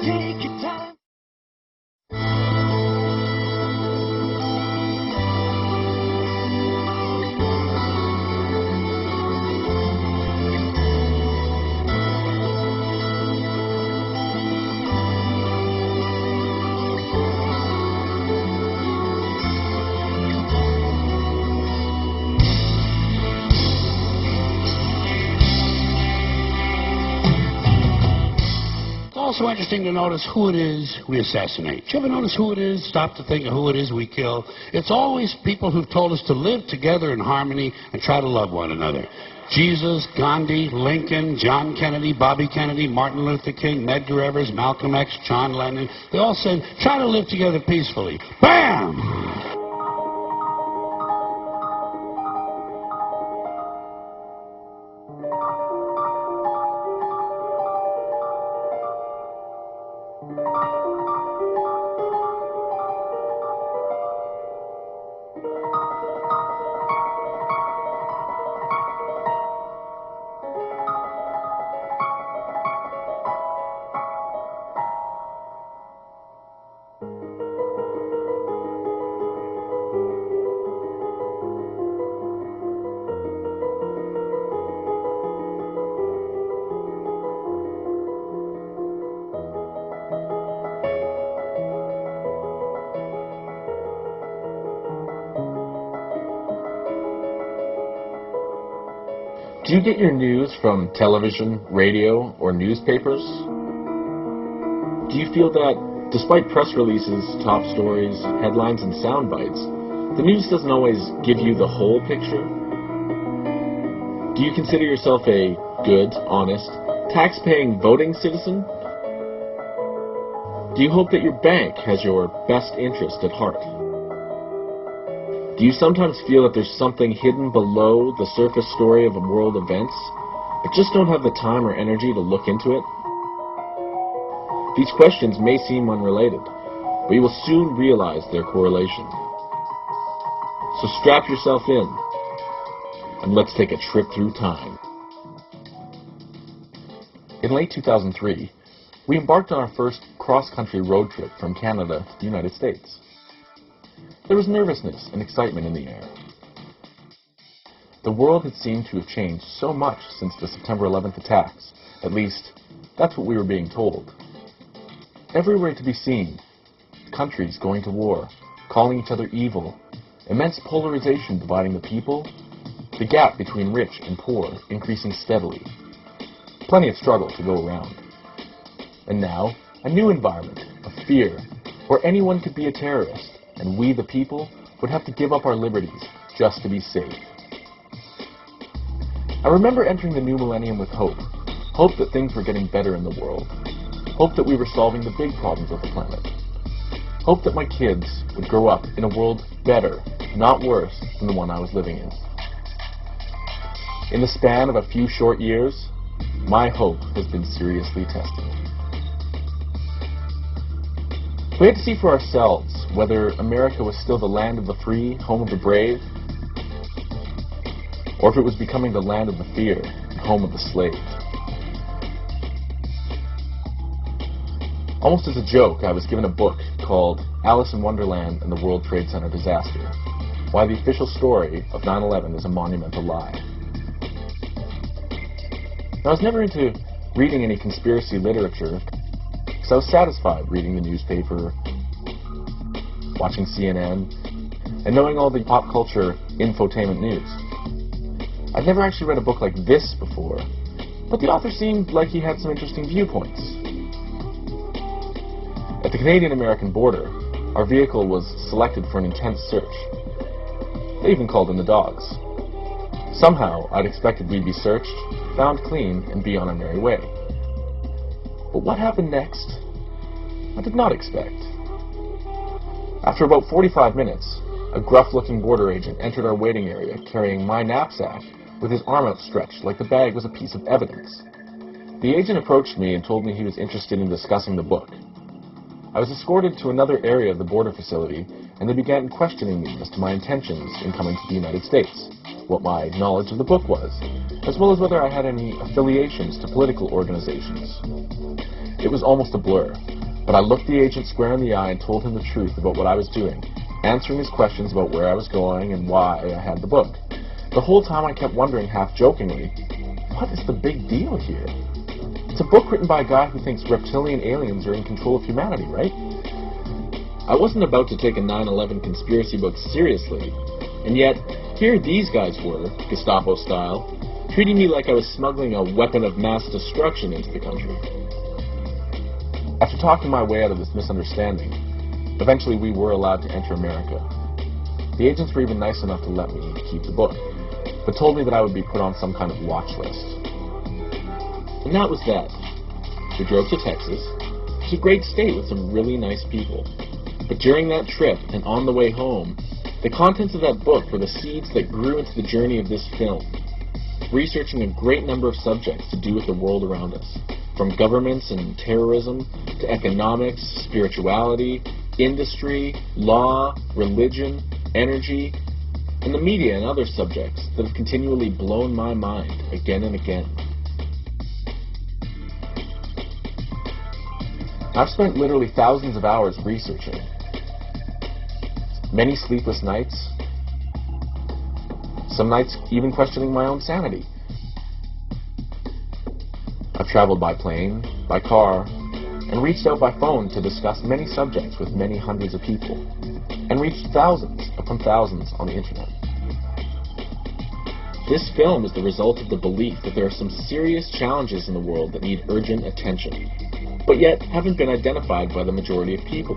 Take your time. It's also interesting to notice who it is we assassinate. Do you ever notice who it is? Stop to think of who it is we kill. It's always people who've told us to live together in harmony and try to love one another. Jesus, Gandhi, Lincoln, John Kennedy, Bobby Kennedy, Martin Luther King, Medgar Evers, Malcolm X, John Lennon. They all said, try to live together peacefully. Bam! Do you get your news from television, radio, or newspapers? Do you feel that, despite press releases, top stories, headlines, and sound bites, the news doesn't always give you the whole picture? Do you consider yourself a good, honest, tax-paying voting citizen? Do you hope that your bank has your best interest at heart? Do you sometimes feel that there's something hidden below the surface story of world events, but just don't have the time or energy to look into it? These questions may seem unrelated, but you will soon realize their correlation. So strap yourself in, and let's take a trip through time. In late 2003, we embarked on our first cross-country road trip from Canada to the United States. There was nervousness and excitement in the air. The world had seemed to have changed so much since the September 11th attacks. At least, that's what we were being told. Everywhere to be seen, countries going to war, calling each other evil, immense polarization dividing the people, the gap between rich and poor increasing steadily. Plenty of struggle to go around. And now, a new environment of fear, where anyone could be a terrorist, and we, the people, would have to give up our liberties just to be safe. I remember entering the new millennium with hope. Hope that things were getting better in the world. Hope that we were solving the big problems of the planet. Hope that my kids would grow up in a world better, not worse, than the one I was living in. In the span of a few short years, my hope has been seriously tested. We had to see for ourselves whether America was still the land of the free, home of the brave, or if it was becoming the land of the fear and home of the slave. Almost as a joke, I was given a book called Alice in Wonderland and the World Trade Center Disaster, Why the Official Story of 9/11 is a Monumental Lie. Now, I was never into reading any conspiracy literature, because I was satisfied reading the newspaper, watching CNN, and knowing all the pop culture infotainment news. I'd never actually read a book like this before, but the author seemed like he had some interesting viewpoints. At the Canadian-American border, our vehicle was selected for an intense search. They even called in the dogs. Somehow, I'd expected we'd be searched, found clean, and be on our merry way. But what happened next, I did not expect. After about 45 minutes, a gruff-looking border agent entered our waiting area carrying my knapsack with his arm outstretched like the bag was a piece of evidence. The agent approached me and told me he was interested in discussing the book. I was escorted to another area of the border facility, and they began questioning me as to my intentions in coming to the United States, what my knowledge of the book was, as well as whether I had any affiliations to political organizations. It was almost a blur, but I looked the agent square in the eye and told him the truth about what I was doing, answering his questions about where I was going and why I had the book. The whole time I kept wondering, half jokingly, what is the big deal here? It's a book written by a guy who thinks reptilian aliens are in control of humanity, right? I wasn't about to take a 9/11 conspiracy book seriously, and yet here these guys were, Gestapo style, treating me like I was smuggling a weapon of mass destruction into the country. After talking my way out of this misunderstanding, eventually we were allowed to enter America. The agents were even nice enough to let me keep the book, but told me that I would be put on some kind of watch list. And that was that. We drove to Texas. It's a great state with some really nice people. But during that trip and on the way home, the contents of that book were the seeds that grew into the journey of this film, researching a great number of subjects to do with the world around us, from governments and terrorism to economics, spirituality, industry, law, religion, energy, and the media and other subjects that have continually blown my mind again and again. I've spent literally thousands of hours researching. Many sleepless nights. Some nights even questioning my own sanity. I've traveled by plane, by car, and reached out by phone to discuss many subjects with many hundreds of people, and reached thousands upon thousands on the internet. This film is the result of the belief that there are some serious challenges in the world that need urgent attention, but yet haven't been identified by the majority of people.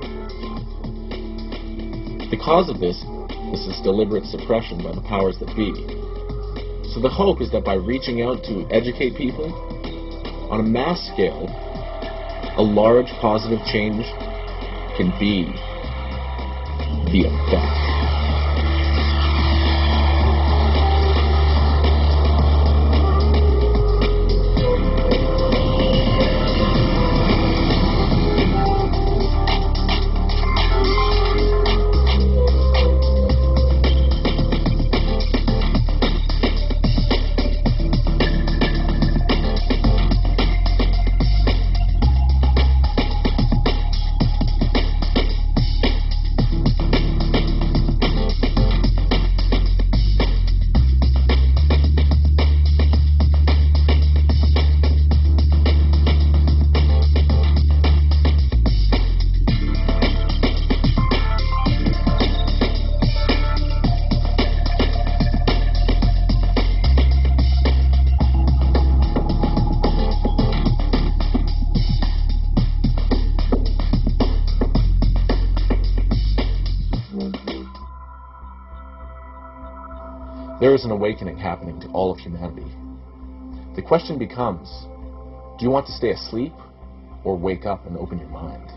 The cause of this is this deliberate suppression by the powers that be. So the hope is that by reaching out to educate people, on a mass scale, a large positive change can be the effect. There is an awakening happening to all of humanity. The question becomes, do you want to stay asleep or wake up and open your mind?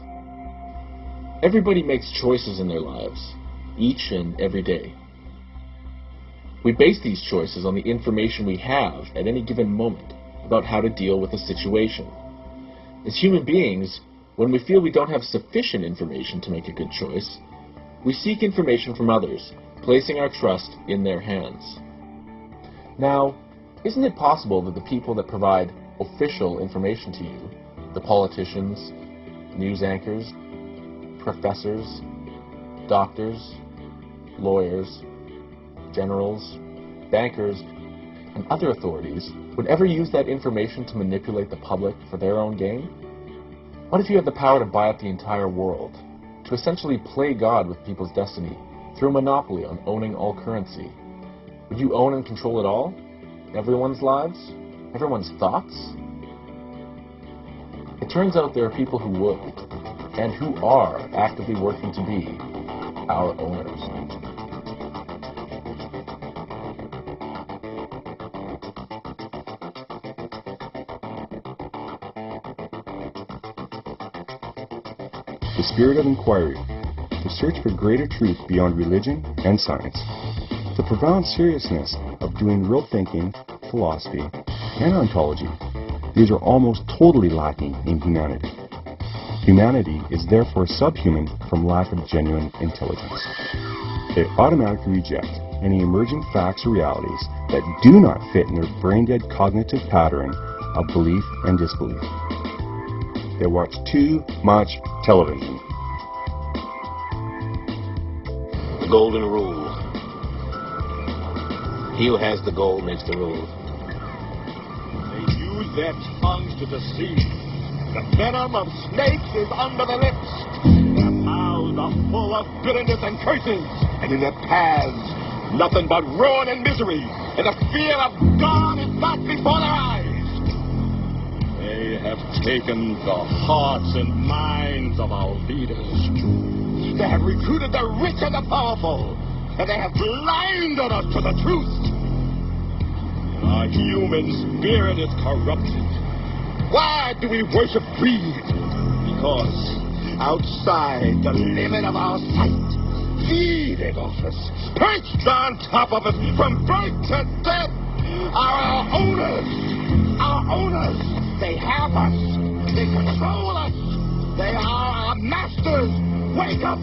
Everybody makes choices in their lives, each and every day. We base these choices on the information we have at any given moment about how to deal with a situation. As human beings, when we feel we don't have sufficient information to make a good choice, we seek information from others, placing our trust in their hands. Now, isn't it possible that the people that provide official information to you, the politicians, news anchors, professors, doctors, lawyers, generals, bankers, and other authorities would ever use that information to manipulate the public for their own gain? What if you had the power to buy up the entire world, to essentially play God with people's destiny through a monopoly on owning all currency? Would you own and control it all? Everyone's lives? Everyone's thoughts? It turns out there are people who would, and who are actively working to be our owners. The spirit of inquiry, the search for greater truth beyond religion and science, the profound seriousness of doing real thinking, philosophy, and ontology, these are almost totally lacking in humanity. Humanity is therefore subhuman from lack of genuine intelligence. They automatically reject any emerging facts or realities that do not fit in their brain-dead cognitive pattern of belief and disbelief. They watch too much television. The golden rule. He who has the gold makes the rules. They use their tongues to deceive. The venom of snakes is under their lips. Their mouths are full of bitterness and curses. And in their paths, nothing but ruin and misery. And the fear of God is not before their eyes. They have taken the hearts and minds of our leaders. They have recruited the rich and the powerful. And they have blinded us to the truth. Our human spirit is corrupted. Why do we worship greed? Because outside the limit of our sight, feeding off us, perched on top of us from birth to death, are our owners. Our owners. They have us. They control us. They are our masters. Wake up.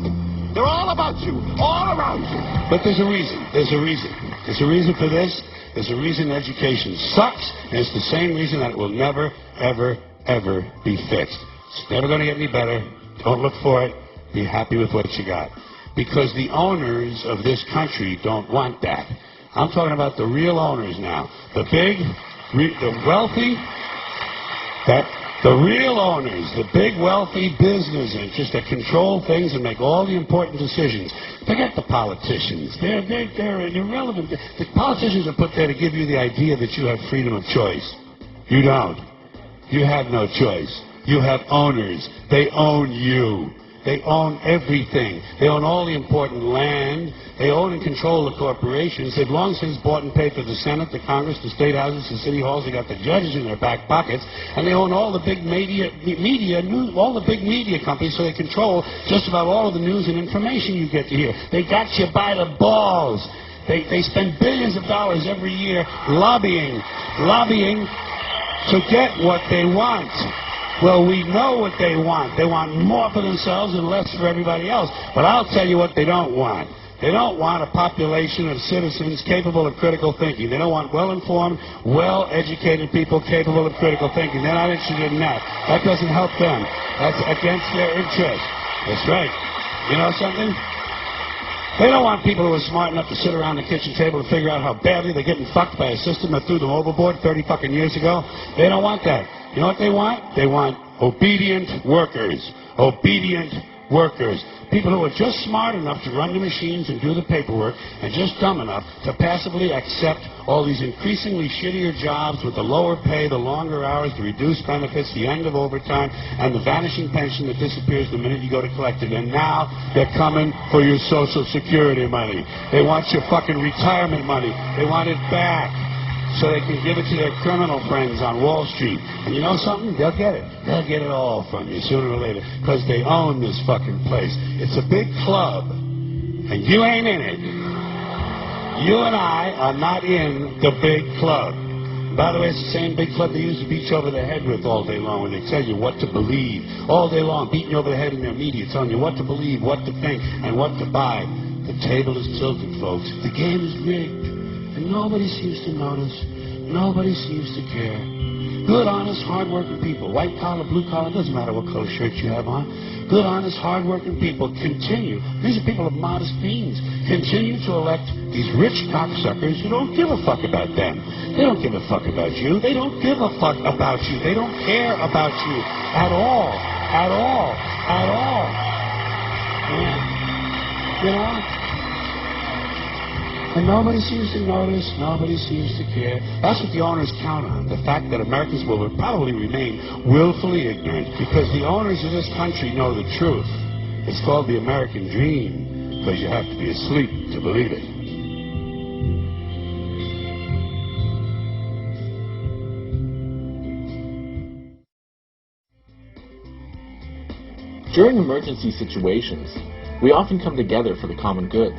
They're all about you, all around you. But there's a reason. There's a reason. There's a reason for this. There's a reason education sucks, and it's the same reason that it will never, ever, ever be fixed. It's never going to get any better. Don't look for it. Be happy with what you got. Because the owners of this country don't want that. I'm talking about the real owners now. The big, the wealthy, the real owners, the big wealthy business interests that control things and make all the important decisions. Forget the politicians. They're irrelevant. The politicians are put there to give you the idea that you have freedom of choice. You don't. You have no choice. You have owners. They own you. They own everything. They own all the important land. They own and control the corporations. They've long since bought and paid for the Senate, the Congress, the state houses, the city halls. They got the judges in their back pockets, and they own all the big all the big media companies. So they control just about all of the news and information you get to hear. They got you by the balls. They spend billions of dollars every year lobbying to get what they want. Well, we know what they want. They want more for themselves and less for everybody else. But I'll tell you what they don't want. They don't want a population of citizens capable of critical thinking. They don't want well-informed, well-educated people capable of critical thinking. They're not interested in that. That doesn't help them. That's against their interest. That's right. You know something? They don't want people who are smart enough to sit around the kitchen table and figure out how badly they're getting fucked by a system that threw them overboard 30 fucking years ago. They don't want that. You know what they want? They want obedient workers. Obedient workers. People who are just smart enough to run the machines and do the paperwork and just dumb enough to passively accept all these increasingly shittier jobs with the lower pay, the longer hours, the reduced benefits, the end of overtime, and the vanishing pension that disappears the minute you go to collect it. And now they're coming for your Social Security money. They want your fucking retirement money. They want it back so they can give it to their criminal friends on Wall Street. And you know something? They'll get it. They'll get it all from you sooner or later because they own this fucking place. It's a big club, and you ain't in it. You and I are not in the big club. By the way, it's the same big club they used to beat you over the head with all day long when they tell you what to believe. All day long, beating you over the head in their media, telling you what to believe, what to think, and what to buy. The table is tilted, folks. The game is rigged. And nobody seems to notice. Nobody seems to care. Good, honest, hard-working people, white collar, blue collar, doesn't matter what color shirt you have on. Good, honest, hard-working people continue. These are people of modest means. Continue to elect these rich cocksuckers who don't give a fuck about them. They don't give a fuck about you. They don't give a fuck about you. They don't care about you at all. At all. At all. And, you know? And nobody seems to notice, nobody seems to care. That's what the owners count on, the fact that Americans will probably remain willfully ignorant because the owners of this country know the truth. It's called the American dream because you have to be asleep to believe it. During emergency situations, we often come together for the common good.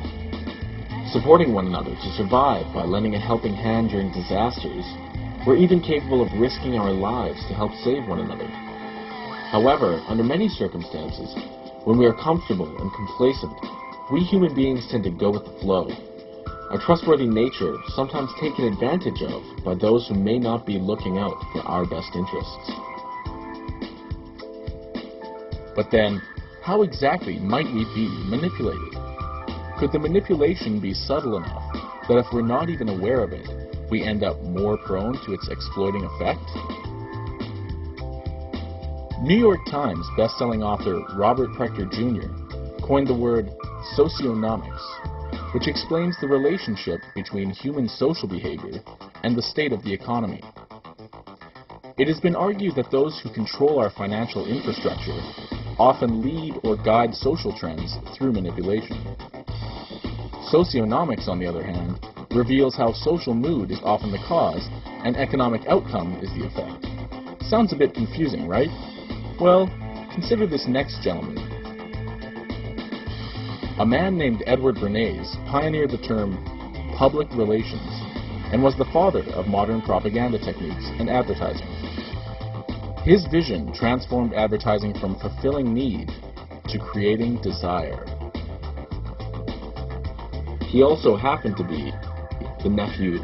Supporting one another to survive by lending a helping hand during disasters, we're even capable of risking our lives to help save one another. However, under many circumstances, when we are comfortable and complacent, we human beings tend to go with the flow. Our trustworthy nature sometimes taken advantage of by those who may not be looking out for our best interests. But then, how exactly might we be manipulated? Could the manipulation be subtle enough that if we're not even aware of it, we end up more prone to its exploiting effect? New York Times best-selling author Robert Prechter Jr. coined the word socionomics, which explains the relationship between human social behavior and the state of the economy. It has been argued that those who control our financial infrastructure often lead or guide social trends through manipulation. Socionomics, on the other hand, reveals how social mood is often the cause and economic outcome is the effect. Sounds a bit confusing, right? Well, consider this next gentleman. A man named Edward Bernays pioneered the term public relations and was the father of modern propaganda techniques and advertising. His vision transformed advertising from fulfilling need to creating desire. He also happened to be the nephew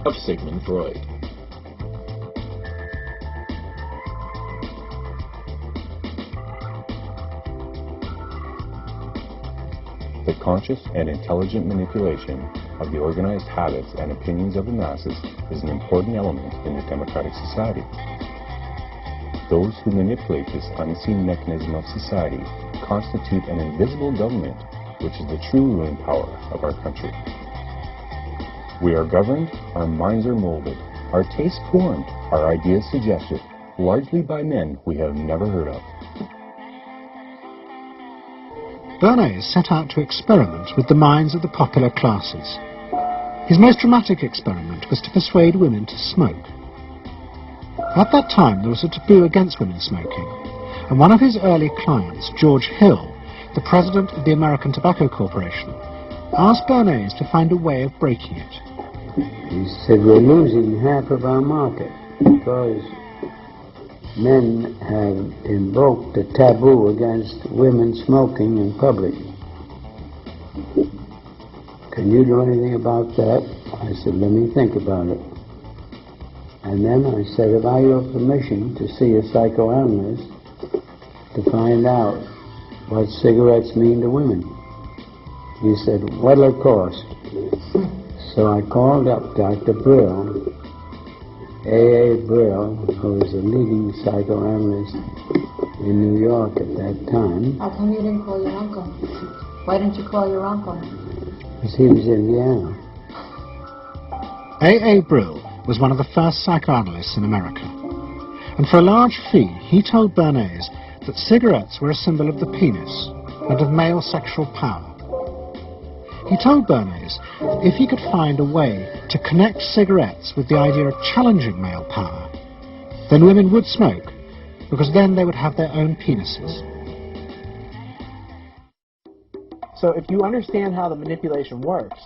of Sigmund Freud. The conscious and intelligent manipulation of the organized habits and opinions of the masses is an important element in a democratic society. Those who manipulate this unseen mechanism of society constitute an invisible government, which is the true ruling power of our country. We are governed, our minds are molded, our tastes formed, our ideas suggested, largely by men we have never heard of. Bernays set out to experiment with the minds of the popular classes. His most dramatic experiment was to persuade women to smoke. At that time, there was a taboo against women smoking, and one of his early clients, George Hill, the president of the American Tobacco Corporation, asked Bernays to find a way of breaking it. He said, we're losing half of our market because men have invoked a taboo against women smoking in public. Can you do anything about that? I said, let me think about it. And then I said, have I your permission to see a psychoanalyst to find out what cigarettes mean to women? He said, what'll it cost? So I called up Dr. Brill, A.A. Brill, who was a leading psychoanalyst in New York at that time. How come you didn't call your uncle? Why didn't you call your uncle? Because he was in Vienna. A.A. Brill was one of the first psychoanalysts in America, and for a large fee he told Bernays that cigarettes were a symbol of the penis and of male sexual power. He told Bernays that if he could find a way to connect cigarettes with the idea of challenging male power, then women would smoke, because then they would have their own penises. So if you understand how the manipulation works,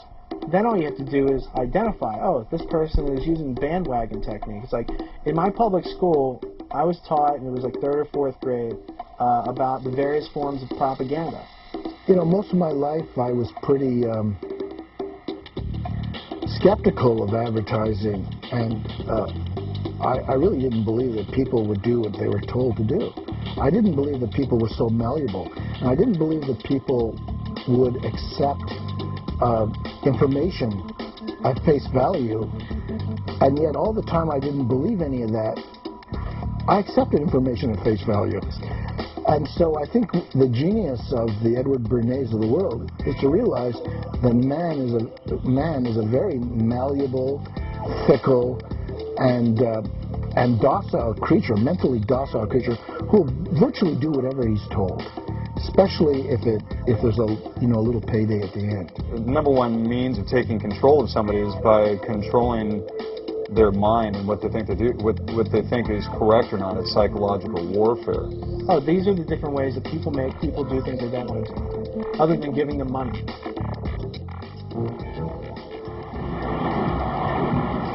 then all you have to do is identify, oh, this person is using bandwagon techniques. Like, in my public school, I was taught, and it was like 3rd or 4th grade, about the various forms of propaganda. You know, most of my life I was pretty skeptical of advertising, and I really didn't believe that people would do what they were told to do. I didn't believe that people were so malleable, and I didn't believe that people would accept information at face value, and yet all the time I didn't believe any of that. I accepted information at face value. And so I think the genius of the Edward Bernays of the world is to realize that man is a very malleable, fickle, and docile creature, mentally docile creature, who will virtually do whatever he's told, especially if there's a little payday at the end. The number one means of taking control of somebody is by controlling their mind and what they think what they think is correct or not. It's psychological warfare. Oh, these are the different ways that people make people do things they don't want to do, other than giving them money.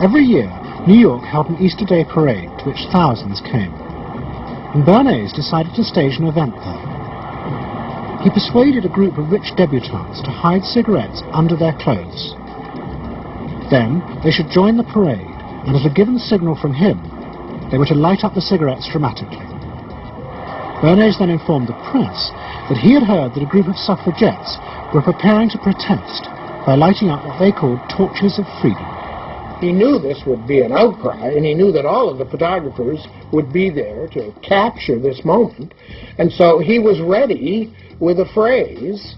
Every year, New York held an Easter Day parade to which thousands came, and Bernays decided to stage an event there. He persuaded a group of rich debutantes to hide cigarettes under their clothes. Then they should join the parade, and at a given signal from him, they were to light up the cigarettes dramatically. Bernays then informed the press that he had heard that a group of suffragettes were preparing to protest by lighting up what they called torches of freedom. He knew this would be an outcry, and he knew that all of the photographers would be there to capture this moment. And so he was ready with a phrase,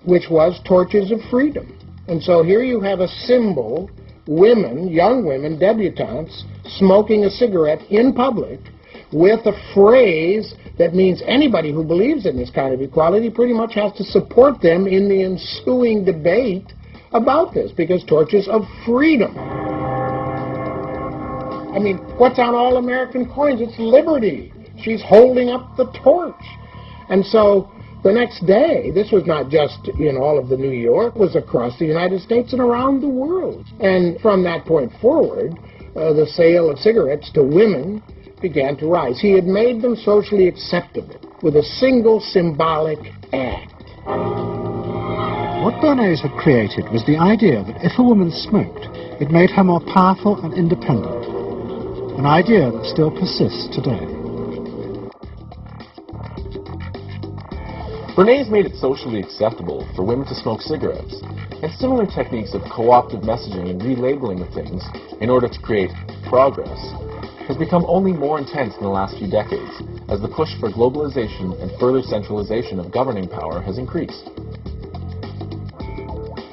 which was torches of freedom. And so here you have a symbol, women, young women, debutantes, smoking a cigarette in public with a phrase that means anybody who believes in this kind of equality pretty much has to support them in the ensuing debate about this, because torches of freedom. I mean, what's on all American coins? It's liberty. She's holding up the torch. And so the next day, this was not just in all of the New York, it was across the United States and around the world. And from that point forward, the sale of cigarettes to women began to rise. He had made them socially acceptable with a single symbolic act. What Bernays had created was the idea that if a woman smoked, it made her more powerful and independent, an idea that still persists today. Bernays made it socially acceptable for women to smoke cigarettes, and similar techniques of co-opted messaging and relabeling of things in order to create progress has become only more intense in the last few decades as the push for globalization and further centralization of governing power has increased.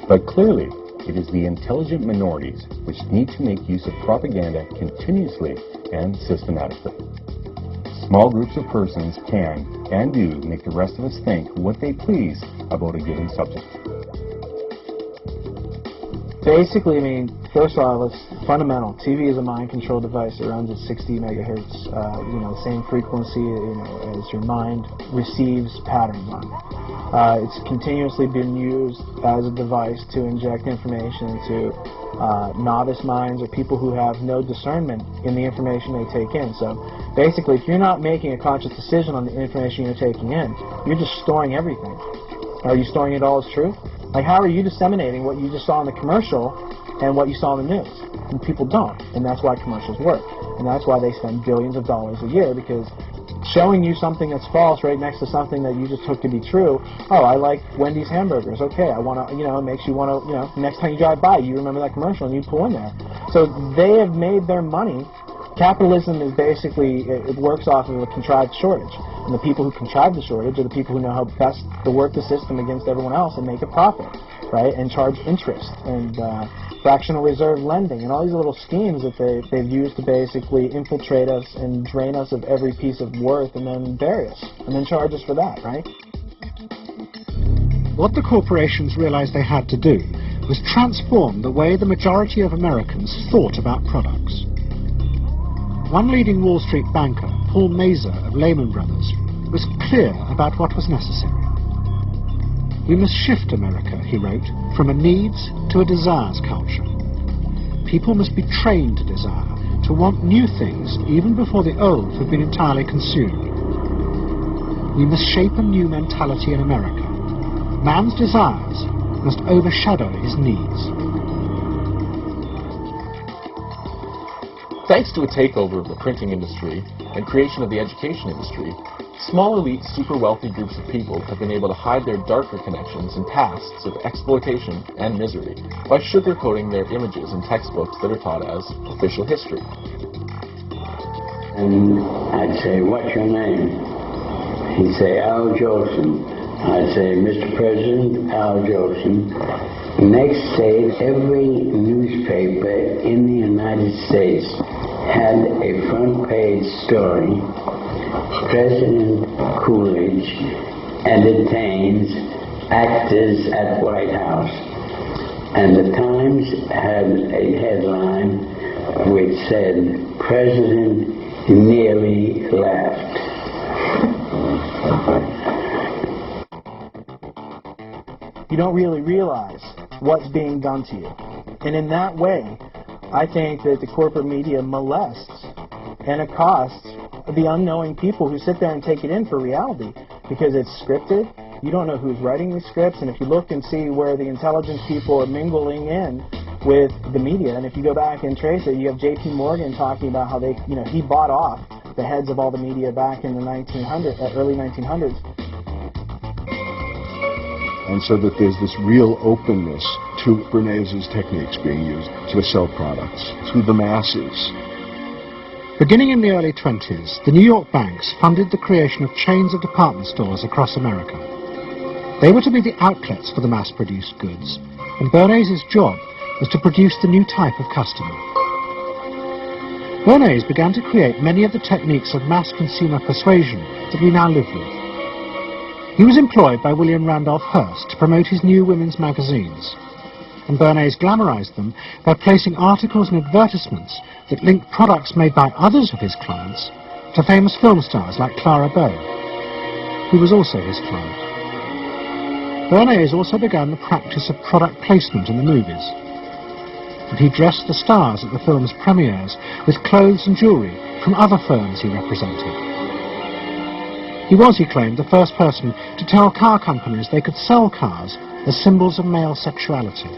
But clearly, it is the intelligent minorities which need to make use of propaganda continuously and systematically. Small groups of persons can and do make the rest of us think what they please about a given subject. Basically, I mean, first of all, it's fundamental. TV is a mind-controlled device. It runs at 60 megahertz, same frequency, as your mind receives patterns on it. It's continuously been used as a device to inject information into novice minds or people who have no discernment in the information they take in. So basically, if you're not making a conscious decision on the information you're taking in, you're just storing everything. Are you storing it all as truth? Like, how are you disseminating what you just saw in the commercial and what you saw in the news? And people don't, and that's why commercials work. And that's why they spend billions of dollars a year, because showing you something that's false right next to something that you just took to be true. Oh, I like Wendy's hamburgers. Okay, I want to, it makes you want to, next time you drive by, you remember that commercial and you pull in there. So they have made their money. Capitalism is basically, it works off of a contrived shortage. And the people who contrive the shortage are the people who know how best to work the system against everyone else and make a profit, right? And charge interest and fractional reserve lending and all these little schemes that they've used to basically infiltrate us and drain us of every piece of worth and then bury us and then charge us for that, right? What the corporations realized they had to do was transform the way the majority of Americans thought about products. One leading Wall Street banker, Paul Mazur of Lehman Brothers, was clear about what was necessary. We must shift America, he wrote, from a needs to a desires culture. People must be trained to desire, to want new things even before the old have been entirely consumed. We must shape a new mentality in America. Man's desires must overshadow his needs. Thanks to a takeover of the printing industry and creation of the education industry, small elite super wealthy groups of people have been able to hide their darker connections and pasts of exploitation and misery by sugarcoating their images in textbooks that are taught as official history. And I'd say, "What's your name?" He'd say, "Al Jolson." I'd say, "Mr. President, Al Jolson." Next day, every newspaper in the United States had a front page story. President Coolidge entertains actors at White House. And the Times had a headline which said, "President nearly laughed." You don't really realize what's being done to you. And in that way, I think that the corporate media molests and accosts the unknowing people who sit there and take it in for reality, because it's scripted. You don't know who's writing these scripts, and if you look and see where the intelligence people are mingling in with the media, and if you go back and trace it, you have J.P. Morgan talking about how he bought off the heads of all the media back in the early 1900s. And so that there's this real openness to Bernays' techniques being used to sell products to the masses. Beginning in the early 20s, the New York banks funded the creation of chains of department stores across America. They were to be the outlets for the mass-produced goods, and Bernays' job was to produce the new type of customer. Bernays began to create many of the techniques of mass consumer persuasion that we now live with. He was employed by William Randolph Hearst to promote his new women's magazines, and Bernays glamorized them by placing articles and advertisements that linked products made by others of his clients to famous film stars like Clara Bow, who was also his client. Bernays also began the practice of product placement in the movies, and he dressed the stars at the film's premieres with clothes and jewellery from other firms he represented. He was, he claimed, the first person to tell car companies they could sell cars as symbols of male sexuality.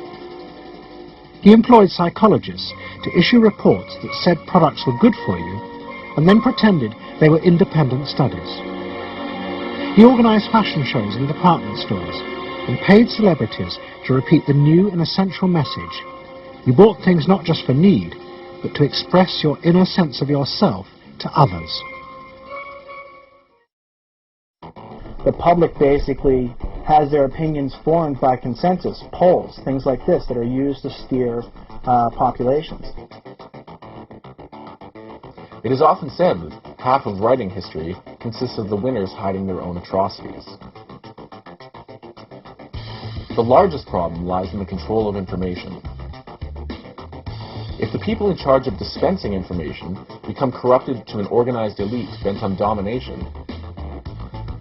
He employed psychologists to issue reports that said products were good for you, and then pretended they were independent studies. He organised fashion shows in department stores, and paid celebrities to repeat the new and essential message: you bought things not just for need, but to express your inner sense of yourself to others. The public basically has their opinions formed by consensus, polls, things like this that are used to steer populations. It is often said that half of writing history consists of the winners hiding their own atrocities. The largest problem lies in the control of information. If the people in charge of dispensing information become corrupted to an organized elite bent on domination,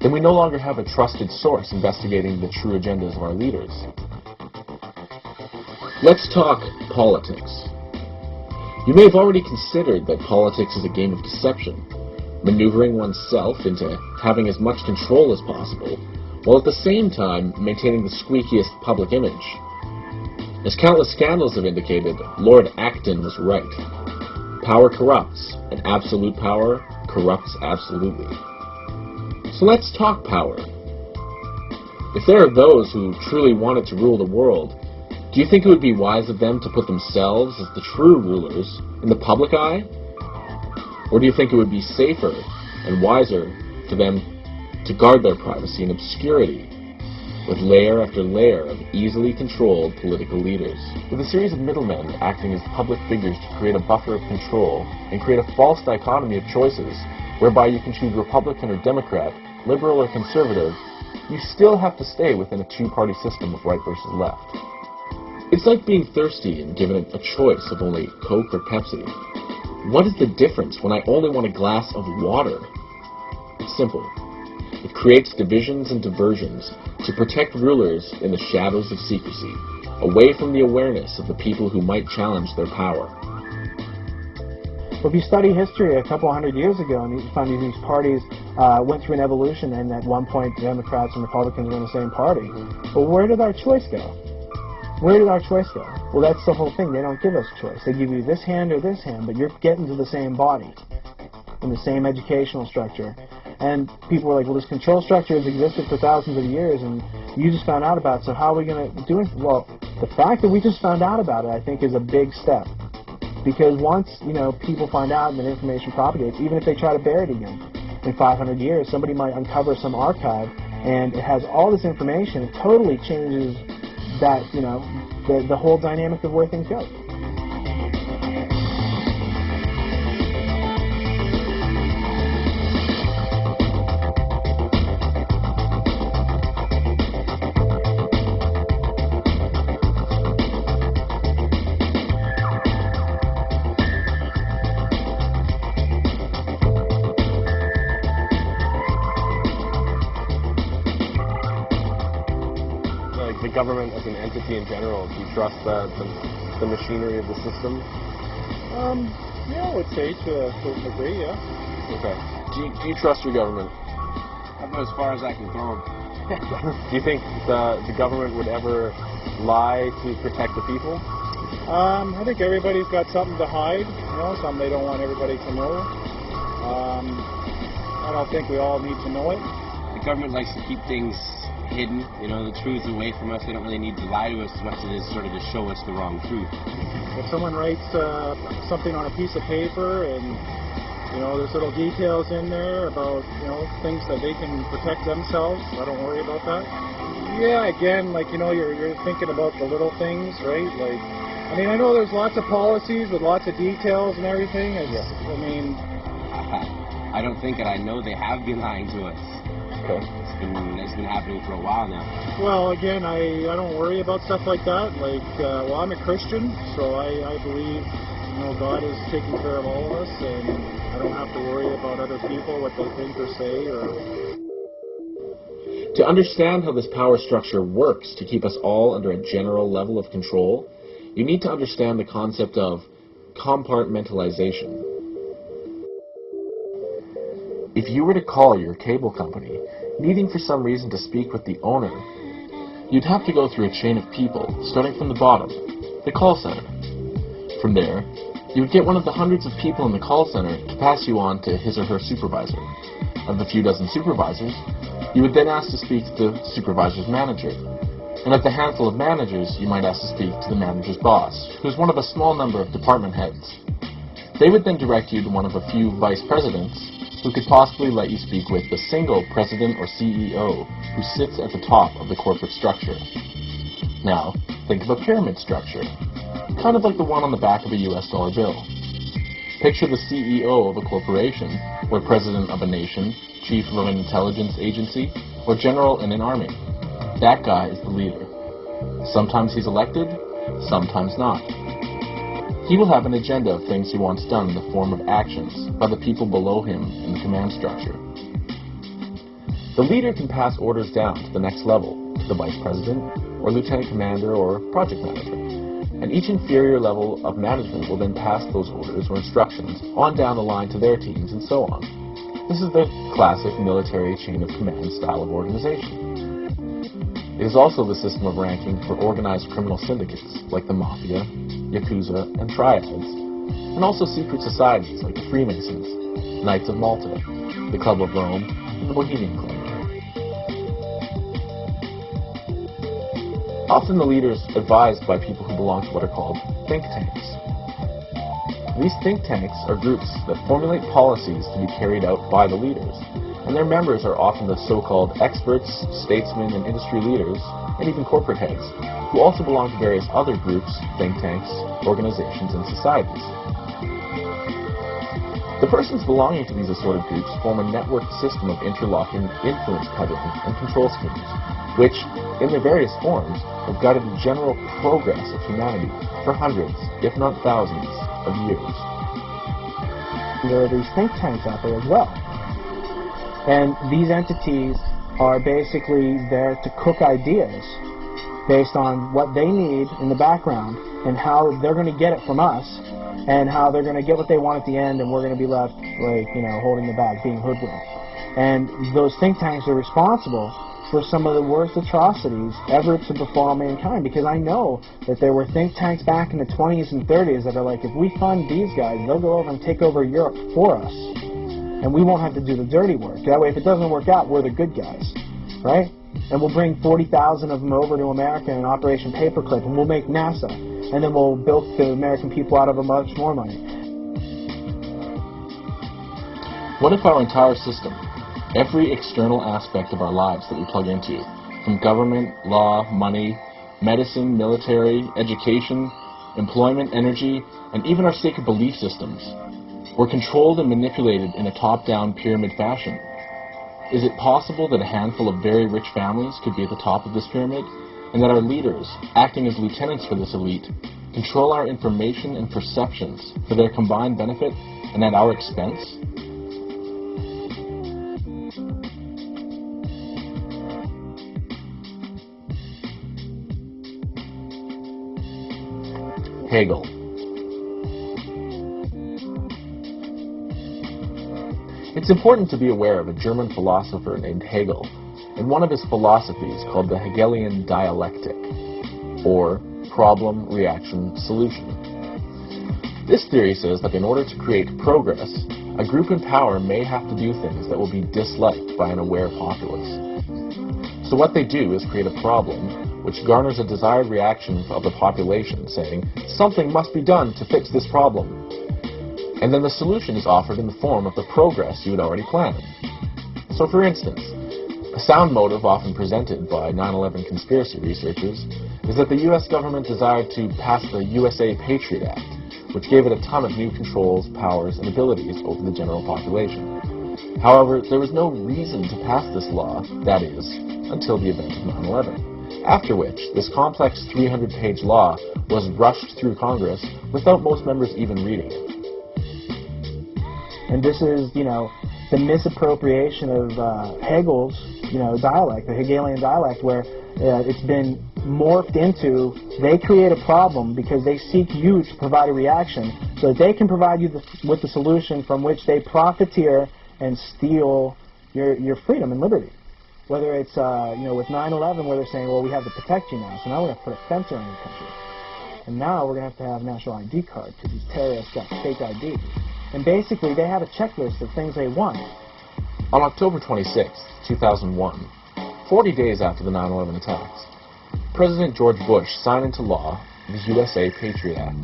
then we no longer have a trusted source investigating the true agendas of our leaders. Let's talk politics. You may have already considered that politics is a game of deception, maneuvering oneself into having as much control as possible, while at the same time maintaining the squeakiest public image. As countless scandals have indicated, Lord Acton was right. Power corrupts, and absolute power corrupts absolutely. So let's talk power. If there are those who truly wanted to rule the world, do you think it would be wise of them to put themselves as the true rulers in the public eye? Or do you think it would be safer and wiser for them to guard their privacy in obscurity, with layer after layer of easily controlled political leaders, with a series of middlemen acting as public figures to create a buffer of control and create a false dichotomy of choices whereby you can choose Republican or Democrat, liberal or conservative? You still have to stay within a two-party system of right versus left. It's like being thirsty and given a choice of only Coke or Pepsi. What is the difference when I only want a glass of water? It's simple. It creates divisions and diversions to protect rulers in the shadows of secrecy, away from the awareness of the people who might challenge their power. Well, if you study history a couple hundred years ago, and you find these parties went through an evolution, and at one point Democrats and Republicans were in the same party. But where did our choice go? Where did our choice go? Well, that's the whole thing. They don't give us choice. They give you this hand or this hand, but you're getting to the same body in the same educational structure. And people were like, well, this control structure has existed for thousands of years, and you just found out about it, so how are we going to do it? Well, the fact that we just found out about it, I think, is a big step. Because once, people find out and that information propagates, even if they try to bury it again in 500 years, somebody might uncover some archive, and it has all this information. It totally changes that, the whole dynamic of where things go. Government as an entity in general, do you trust the machinery of the system? Yeah, I would say to a certain degree, yeah. Okay. Do you trust your government? About as far as I can throw them. Do you think the government would ever lie to protect the people? I think everybody's got something to hide, something they don't want everybody to know. I don't think we all need to know it. The government likes to keep things hidden, you know, the truth away from us. They don't really need to lie to us as much as it is sort of to show us the wrong truth. If someone writes something on a piece of paper and, you know, there's little details in there about, you know, things that they can protect themselves, I don't worry about that. Yeah, again, like, you know, you're thinking about the little things, right? Like, I mean, I know there's lots of policies with lots of details and everything. I mean... I don't think it. I know they have been lying to us. Okay. It's been happening for a while now. Well, again, I don't worry about stuff like that. Like, well, I'm a Christian, so I believe, you know, God is taking care of all of us, and I don't have to worry about other people, what they think or say. To understand how this power structure works to keep us all under a general level of control, you need to understand the concept of compartmentalization. If you were to call your cable company, needing for some reason to speak with the owner, you'd have to go through a chain of people, starting from the bottom, the call center. From there, you would get one of the hundreds of people in the call center to pass you on to his or her supervisor. Of the few dozen supervisors, you would then ask to speak to the supervisor's manager. And of the handful of managers, you might ask to speak to the manager's boss, who is one of a small number of department heads. They would then direct you to one of a few vice presidents, who could possibly let you speak with the single president or CEO who sits at the top of the corporate structure. Now, think of a pyramid structure, kind of like the one on the back of a US dollar bill. Picture the CEO of a corporation, or president of a nation, chief of an intelligence agency, or general in an army. That guy is the leader. Sometimes he's elected, sometimes not. He will have an agenda of things he wants done in the form of actions by the people below him in the command structure. The leader can pass orders down to the next level, to the vice president, or lieutenant commander, or project manager. And each inferior level of management will then pass those orders or instructions on down the line to their teams, and so on. This is the classic military chain of command style of organization. It is also the system of ranking for organized criminal syndicates, like the Mafia, Yakuza, and Triads, and also secret societies like the Freemasons, Knights of Malta, the Club of Rome, and the Bohemian Club. Often the leader is advised by people who belong to what are called think tanks. These think tanks are groups that formulate policies to be carried out by the leaders, and their members are often the so-called experts, statesmen, and industry leaders, and even corporate heads, who also belong to various other groups, think tanks, organizations, and societies. The persons belonging to these assorted groups form a networked system of interlocking influence peddling and control schemes, which, in their various forms, have guided the general progress of humanity for hundreds, if not thousands, of years. There are these think tanks out there as well. And these entities are basically there to cook ideas based on what they need in the background and how they're going to get it from us and how they're going to get what they want at the end, and we're going to be left, like, you know, holding the bag, being hoodwinked. And those think tanks are responsible for some of the worst atrocities ever to befall mankind, because I know that there were think tanks back in the 20s and 30s that are like, if we fund these guys, they'll go over and take over Europe for us. And we won't have to do the dirty work. That way, if it doesn't work out, we're the good guys, right? And we'll bring 40,000 of them over to America in Operation Paperclip, and we'll make NASA, and then we'll bilk the American people out of much more money. What if our entire system, every external aspect of our lives that we plug into, from government, law, money, medicine, military, education, employment, energy, and even our sacred belief systems, were controlled and manipulated in a top-down pyramid fashion? Is it possible that a handful of very rich families could be at the top of this pyramid, and that our leaders, acting as lieutenants for this elite, control our information and perceptions for their combined benefit and at our expense? Hegel. It's important to be aware of a German philosopher named Hegel and one of his philosophies called the Hegelian dialectic, or problem, reaction, solution. This theory says that in order to create progress, a group in power may have to do things that will be disliked by an aware populace. So what they do is create a problem which garners a desired reaction of the population, saying, something must be done to fix this problem. And then the solution is offered in the form of the progress you had already planned. So for instance, a sound motive often presented by 9/11 conspiracy researchers is that the U.S. government desired to pass the USA Patriot Act, which gave it a ton of new controls, powers, and abilities over the general population. However, there was no reason to pass this law, that is, until the event of 9/11, after which this complex 300-page law was rushed through Congress without most members even reading it. And this is, the misappropriation of Hegel's, dialect, the Hegelian dialect, where it's been morphed into, they create a problem because they seek you to provide a reaction so that they can provide you with the solution from which they profiteer and steal your freedom and liberty. Whether it's, with 9/11 where they're saying, well, we have to protect you now, so now we're going to put a fence around your country. And now we're going to have national ID cards because these terrorists got fake ID. And basically, they have a checklist of things they want. On October 26, 2001, 40 days after the 9/11 attacks, President George Bush signed into law the USA Patriot Act,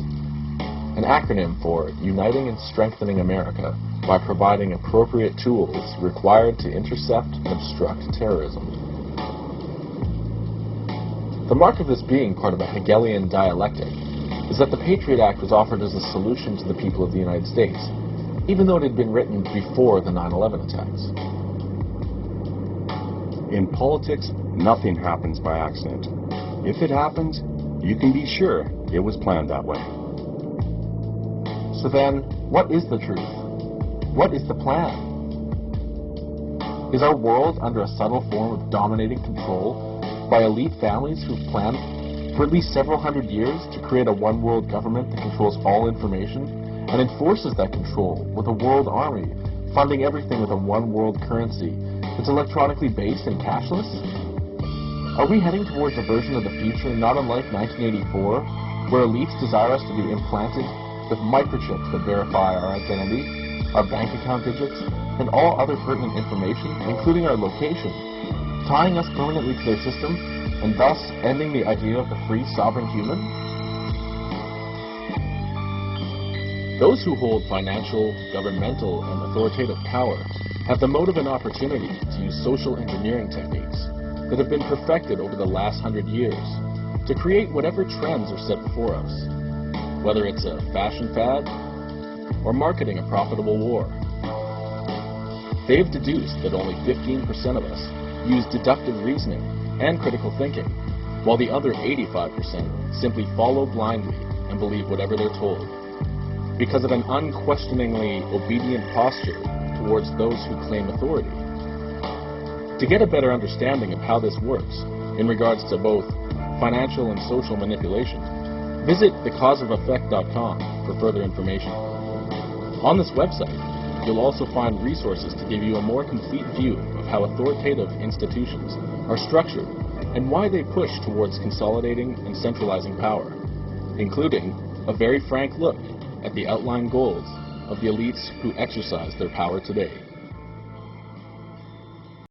an acronym for Uniting and Strengthening America by providing appropriate tools required to intercept and obstruct terrorism. The mark of this being part of a Hegelian dialectic is that the Patriot Act was offered as a solution to the people of the United States, even though it had been written before the 9/11 attacks. In politics, nothing happens by accident. If it happens, you can be sure it was planned that way. So then, what is the truth? What is the plan? Is our world under a subtle form of dominating control by elite families who've planned for at least several hundred years to create a one-world government that controls all information and enforces that control with a world army, funding everything with a one-world currency that's electronically based and cashless? Are we heading towards a version of the future not unlike 1984, where elites desire us to be implanted with microchips that verify our identity, our bank account digits, and all other pertinent information, including our location, tying us permanently to their system, and thus ending the idea of the free sovereign human? Those who hold financial, governmental, and authoritative power have the motive and opportunity to use social engineering techniques that have been perfected over the last 100 years to create whatever trends are set before us, whether it's a fashion fad or marketing a profitable war. They've deduced that only 15% of us use deductive reasoning and critical thinking, while the other 85% simply follow blindly and believe whatever they're told, because of an unquestioningly obedient posture towards those who claim authority. To get a better understanding of how this works in regards to both financial and social manipulation, visit thecauseofeffect.com for further information. On this website, you'll also find resources to give you a more complete view of how authoritative institutions are structured and why they push towards consolidating and centralizing power, including a very frank look at the outlined goals of the elites who exercise their power today.